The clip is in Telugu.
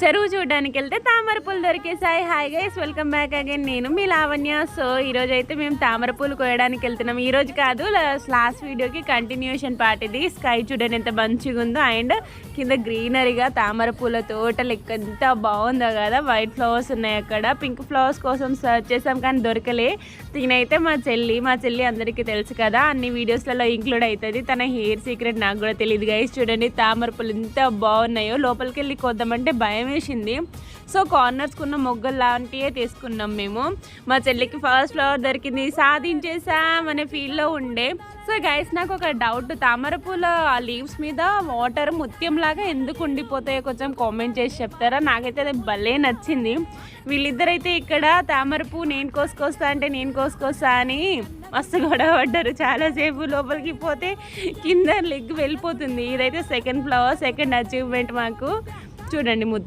చెరువు చూడడానికి వెళ్తే తామర పూలు దొరికేసాయి. Hi guys, welcome back again. నేను మీ లావణ్య. సో ఈరోజు అయితే మేము తామర పూలు కోయడానికి వెళ్తున్నాం. ఈరోజు కాదు, లాస్ట్ వీడియోకి కంటిన్యూషన్ పార్ట్ ఇది. స్కై చూడండి ఎంత మంచిగా ఉందో, అండ్ కింద గ్రీనరీగా తామర పూల తోట లెక్క ఎంత బాగుందో కదా. వైట్ ఫ్లవర్స్ ఉన్నాయి అక్కడ. పింక్ ఫ్లవర్స్ కోసం సర్చ్ చేసాం కానీ దొరకలే. తినైతే మా చెల్లి అందరికీ తెలుసు కదా, అన్ని వీడియోస్లలో ఇంక్లూడ్ అవుతుంది. తన హెయిర్ సీక్రెట్ నాకు కూడా తెలియదు గైస్. చూడండి తామర పూలు ఎంత బాగున్నాయో. లోపలికి వెళ్ళి కొద్దామంటే భయం వేసింది. సో కార్నర్స్కి ఉన్న మొగ్గలు లాంటివే తీసుకున్నాం మేము. మా చెల్లికి ఫస్ట్ ఫ్లవర్ దొరికింది, సాధించేసాం అనే ఫీల్లో ఉండే. సో గైస్, నాకు ఒక డౌట్, తామర పూల లీవ్స్ మీద వాటర్ ముత్యంలాగా ఎందుకు ఉండిపోతాయో కొంచెం కామెంట్ చేసి చెప్తారా? నాకైతే అది భలే నచ్చింది. వీళ్ళిద్దరైతే ఇక్కడ తామర పువ్వు నేను కోసుకొస్తా అంటే నేను కోసుకొస్తా అని మస్తు గొడవ పడ్డారు చాలాసేపు. లోపలికి పోతే కింద లెగ్ వెళ్ళిపోతుంది. ఇదైతే సెకండ్ ఫ్లవర్, సెకండ్ అచీవ్మెంట్ మాకు. చూడండి ముత్యం.